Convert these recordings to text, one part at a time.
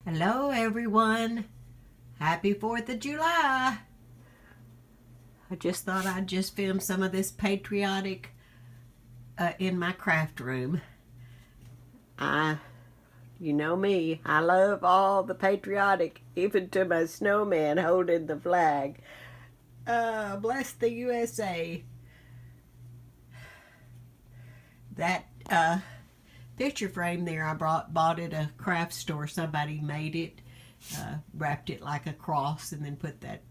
Hello everyone. Happy 4th of July. I just thought I'd just film some of this patriotic in my craft room. You know me, I love all the patriotic, even to my snowman holding the flag. Bless the USA. That picture frame there I bought at a craft store. Somebody made it, wrapped it like a cross, and then put that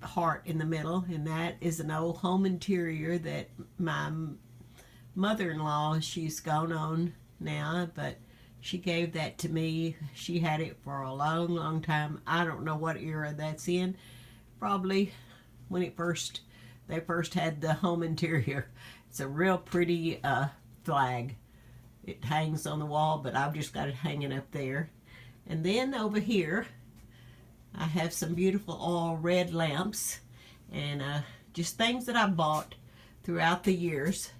heart in the middle. And that is an old home interior that my mother-in-law, she's gone on now, but she gave that to me. She had it for a long time. I don't know what era that's in. Probably when they first had the home interior. It's a real pretty flag. It hangs on the wall, but I've just got it hanging up there. And then over here, I have some beautiful Allred lamps and just things that I bought throughout the years.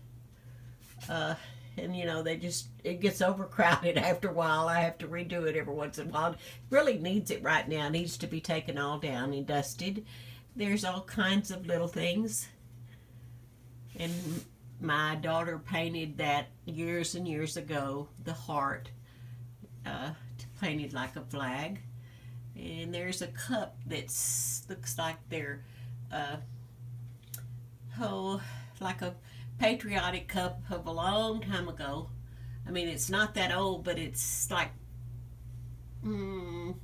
And you know, it gets overcrowded after a while. I have to redo it every once in a while. It really needs it right now. It needs to be taken all down and dusted. There's all kinds of little things. And my daughter painted that years and years ago, the heart, painted like a flag. And there's a cup that looks like they're, like a patriotic cup of a long time ago. I mean, it's not that old, but it's like the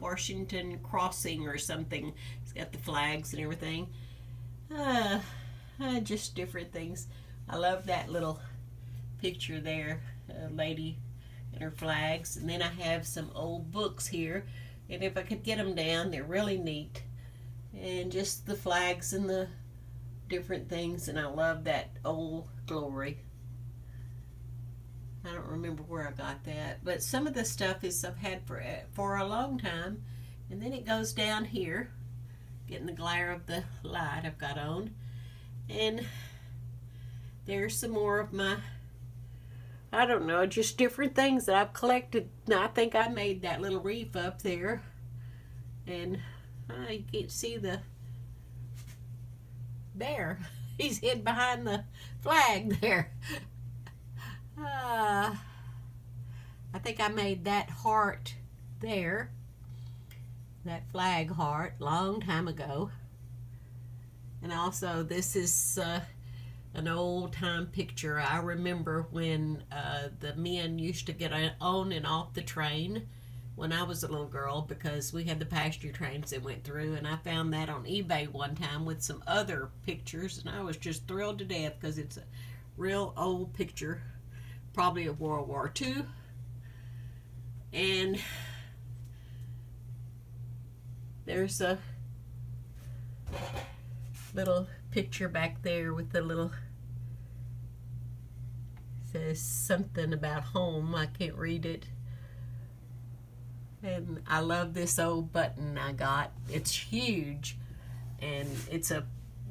Washington crossing or something. It's got the flags and everything. Just different things. I love that little picture there, a lady and her flags. And then I have some old books here, and if I could get them down, they're really neat. And just the flags and the different things, and I love that Old Glory. I don't remember where I got that, but some of the stuff I've had for a long time. And then it goes down here, getting the glare of the light I've got on. And there's some more of my, I don't know, just different things that I've collected. I think I made that little reef up there. And you can't see the bear. He's hid behind the flag there. I think I made that heart there, that flag heart, long time ago. And also this is an old time picture. I remember when the men used to get on and off the train when I was a little girl, because we had the passenger trains that went through, and I found that on eBay one time with some other pictures, and I was just thrilled to death because it's a real old picture, probably of World War II. And there's a little picture back there with the little, says something about home. I can't read it. And I love this old button I got. It's huge, and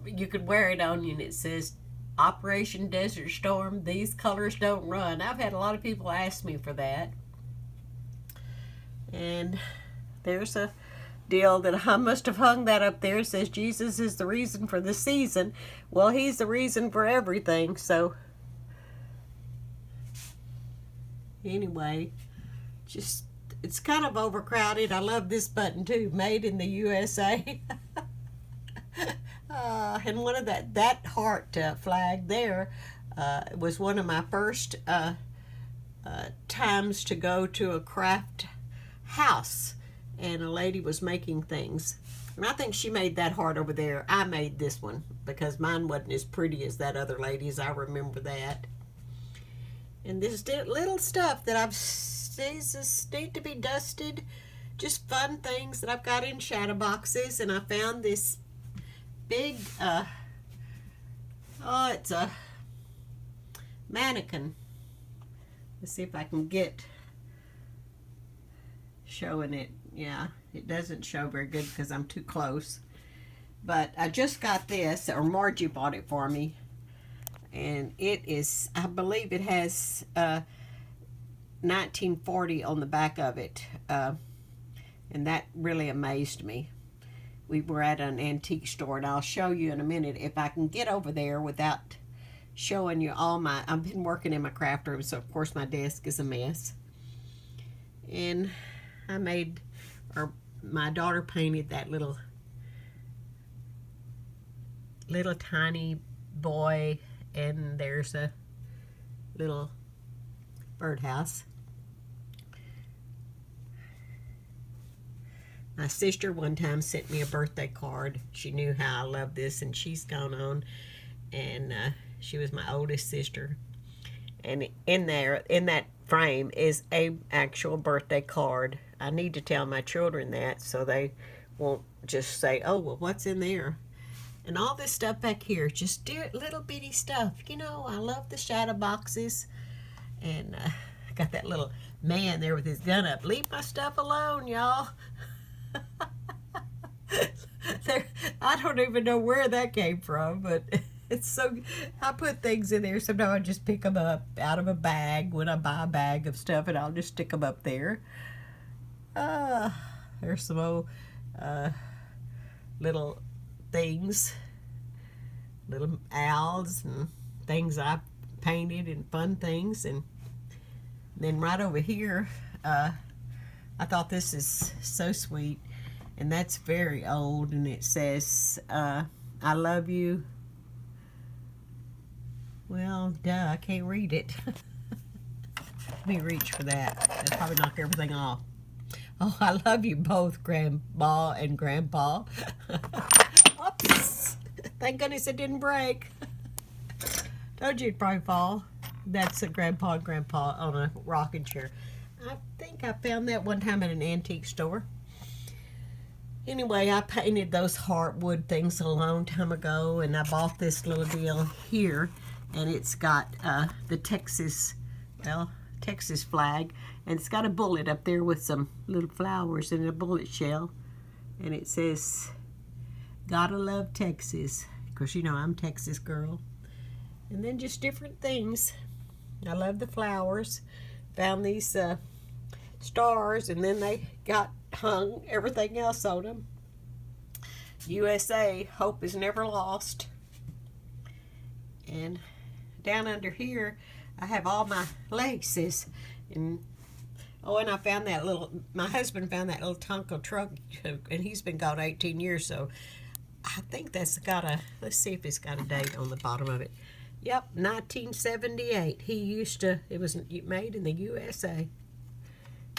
you could wear it on you, and it says Operation Desert Storm, these colors don't run. I've had a lot of people ask me for that. And there's a deal that I must have hung that up there. It says Jesus is the reason for the season. Well, he's the reason for everything. So anyway, just, it's kind of overcrowded. I love this button too, made in the USA. And one of that heart flag there was one of my first times to go to a craft house, and a lady was making things. And I think she made that heart over there. I made this one because mine wasn't as pretty as that other lady's. I remember that. And this little stuff that these need to be dusted. Just fun things that I've got in shadow boxes. And I found this big, it's a mannequin. Let's see if I can get showing it. Yeah, it doesn't show very good because I'm too close. But I just got this, or Margie bought it for me. And it is, I believe it has 1940 on the back of it, and that really amazed me. We were at an antique store, and I'll show you in a minute if I can get over there without showing you all my, I've been working in my craft room, so of course my desk is a mess. And I made, or my daughter painted that little tiny boy, and there's a little birdhouse. My sister one time sent me a birthday card. She knew how I love this, and she's gone on, and she was my oldest sister. And in there, in that frame, is a actual birthday card. I need to tell my children that so they won't just say, oh, well, what's in there? And all this stuff back here, just little bitty stuff. You know, I love the shadow boxes. And I got that little man there with his gun up. Leave my stuff alone, y'all. I don't even know where that came from, but it's so, I put things in there. Sometimes I just pick them up out of a bag when I buy a bag of stuff, and I'll just stick them up there. There's some old little things, little owls and things I painted and fun things. And then right over here, I thought this is so sweet, and that's very old, and it says, I love you. Well, duh, I can't read it. Let me reach for that. That'll probably knock everything off. Oh, I love you both, Grandma and Grandpa. Oops. Thank goodness it didn't break. Told you it'd probably fall. That's a Grandpa and Grandpa on a rocking chair. I think I found that one time at an antique store. Anyway, I painted those heartwood things a long time ago, and I bought this little deal here, and it's got the Texas flag, and it's got a bullet up there with some little flowers and a bullet shell, and it says, gotta love Texas, because you know I'm a Texas girl. And then just different things. I love the flowers. Found these stars, and then they got hung everything else on them. USA, hope is never lost. And down under here, I have all my laces. And oh, and I found that little, my husband found that little Tonka truck, and he's been gone 18 years, so I think that's got a, let's see if it's got a date on the bottom of it. Yep, 1978. He used to, it was made in the USA.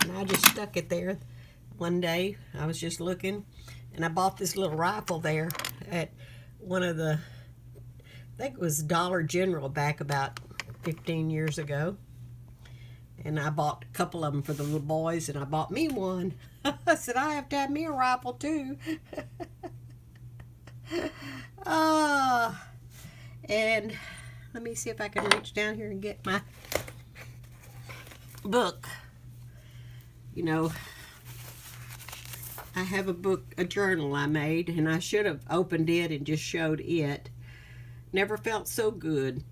And I just stuck it there one day. I was just looking, and I bought this little rifle there at one of the, I think it was Dollar General back about 15 years ago. And I bought a couple of them for the little boys, and I bought me one. I said, I have to have me a rifle too. And let me see if I can reach down here and get my book. You know, I have a book, a journal I made, and I should have opened it and just showed it. Never felt so good.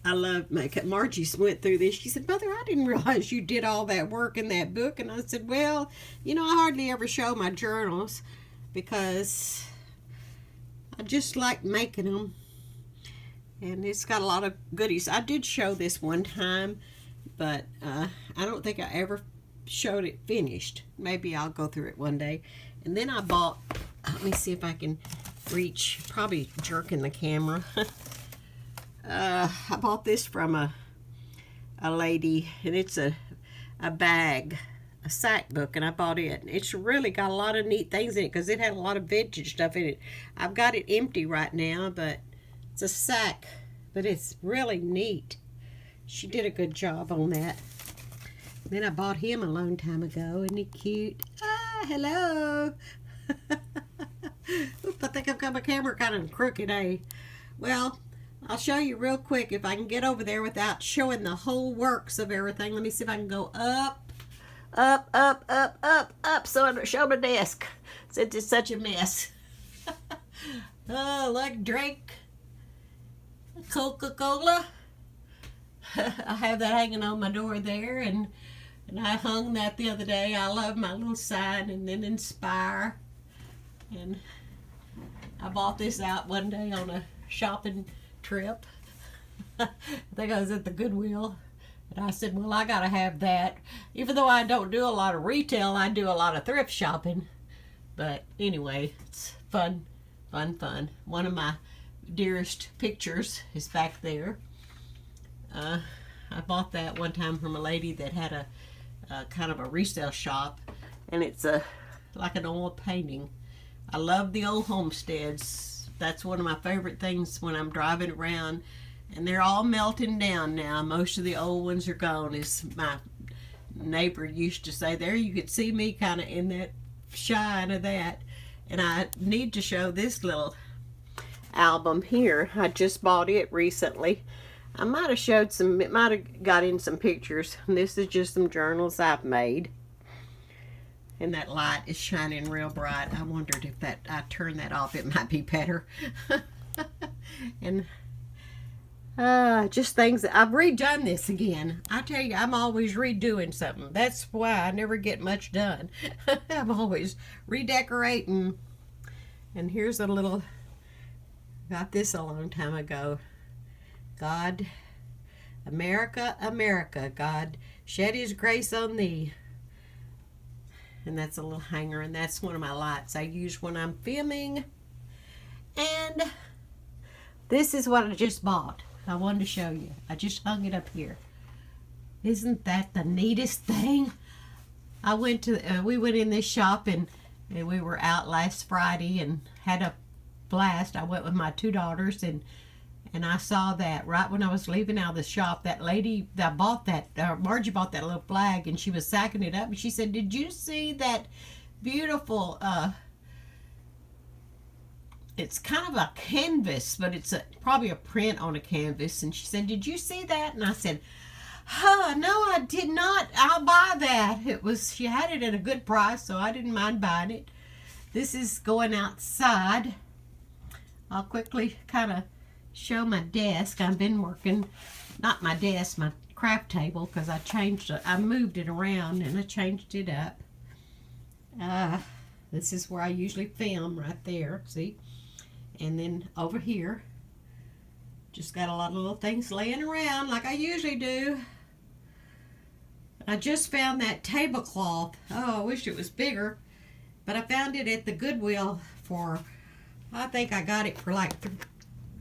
I love makeup. Margie went through this. She said, Mother, I didn't realize you did all that work in that book. And I said, well, you know, I hardly ever show my journals because I just like making them. And it's got a lot of goodies. I did show this one time, but I don't think I ever showed it finished. Maybe I'll go through it one day. And then I bought, let me see if I can reach, probably jerking the camera. I bought this from a lady, and it's a bag, a sack book, and I bought it. It's really got a lot of neat things in it because it had a lot of vintage stuff in it. I've got it empty right now, but it's a sack, but it's really neat. She did a good job on that. Then I bought him a long time ago. Isn't he cute? Ah, hello. Oop, I think I've got my camera kind of crooked, eh? Well, I'll show you real quick if I can get over there without showing the whole works of everything. Let me see if I can go up, up, up, up, up, up, so I don't show my desk since it's such a mess. Oh, like drink Coca-Cola. I have that hanging on my door there, and I hung that the other day. I love my little sign, and then Inspire. And I bought this out one day on a shopping trip. I think I was at the Goodwill. And I said, well, I got to have that. Even though I don't do a lot of retail, I do a lot of thrift shopping. But anyway, it's fun, fun, fun. One of my dearest pictures is back there. I bought that one time from a lady that had a kind of a resale shop. And it's like an oil painting. I love the old homesteads. That's one of my favorite things when I'm driving around. And they're all melting down now. Most of the old ones are gone. As my neighbor used to say, there you could see me kind of in that shine of that. And I need to show this little album here. I just bought it recently. I might have showed some, it might have got in some pictures. And this is just some journals I've made. And that light is shining real bright. I wondered if I turn that off, it might be better. And just things that I've redone this again. I tell you, I'm always redoing something. That's why I never get much done. I'm always redecorating. And here's a little, got this a long time ago. God, America, America, God shed his grace on thee. And that's a little hanger, and that's one of my lights I use when I'm filming. And this is what I just bought. I wanted to show you. I just hung it up here. Isn't that the neatest thing? I went to, we went in this shop and we were out last Friday and had a blast. I went with my two daughters and I saw that right when I was leaving out of the shop, that lady that bought that, Margie bought that little flag and she was sacking it up and she said, did you see that beautiful, it's kind of a canvas, but it's probably a print on a canvas. And she said, did you see that? And I said, no, I did not. I'll buy that. She had it at a good price, so I didn't mind buying it. This is going outside. I'll quickly kind of show my desk. I've been working, not my desk, my craft table, because I changed it. I moved it around and I changed it up. This is where I usually film, right there, see? And then over here, just got a lot of little things laying around like I usually do. I just found that tablecloth. Oh, I wish it was bigger. But I found it at the Goodwill for, I think I got it for like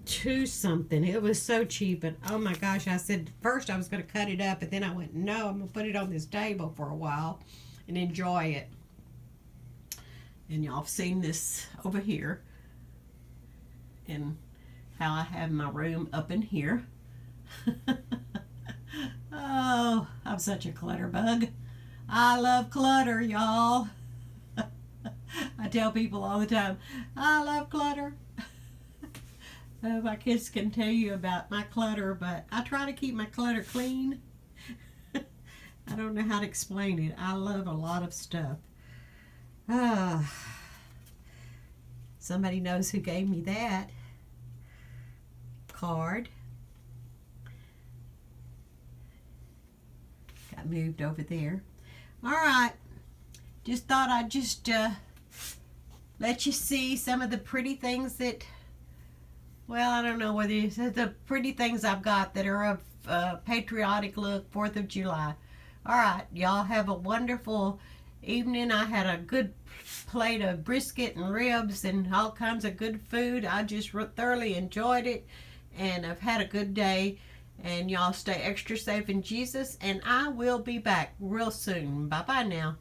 $2 something. It was so cheap. And oh my gosh, I said first I was going to cut it up. And then I went, no, I'm going to put it on this table for a while and enjoy it. And y'all have seen this over here. And how I have my room up in here. Oh, I'm such a clutter bug. I love clutter, y'all. I tell people all the time, I love clutter. My kids can tell you about my clutter, but I try to keep my clutter clean. I don't know how to explain it. I love a lot of stuff. Somebody knows who gave me that card. Got moved over there. All right. Just thought I'd just let you see some of the pretty things that, well, I don't know whether you said the pretty things I've got that are of patriotic look, 4th of July. All right. Y'all have a wonderful evening. I had a good plate of brisket and ribs and all kinds of good food. I just thoroughly enjoyed it. And I've had a good day. And y'all stay extra safe in Jesus. And I will be back real soon. Bye-bye now.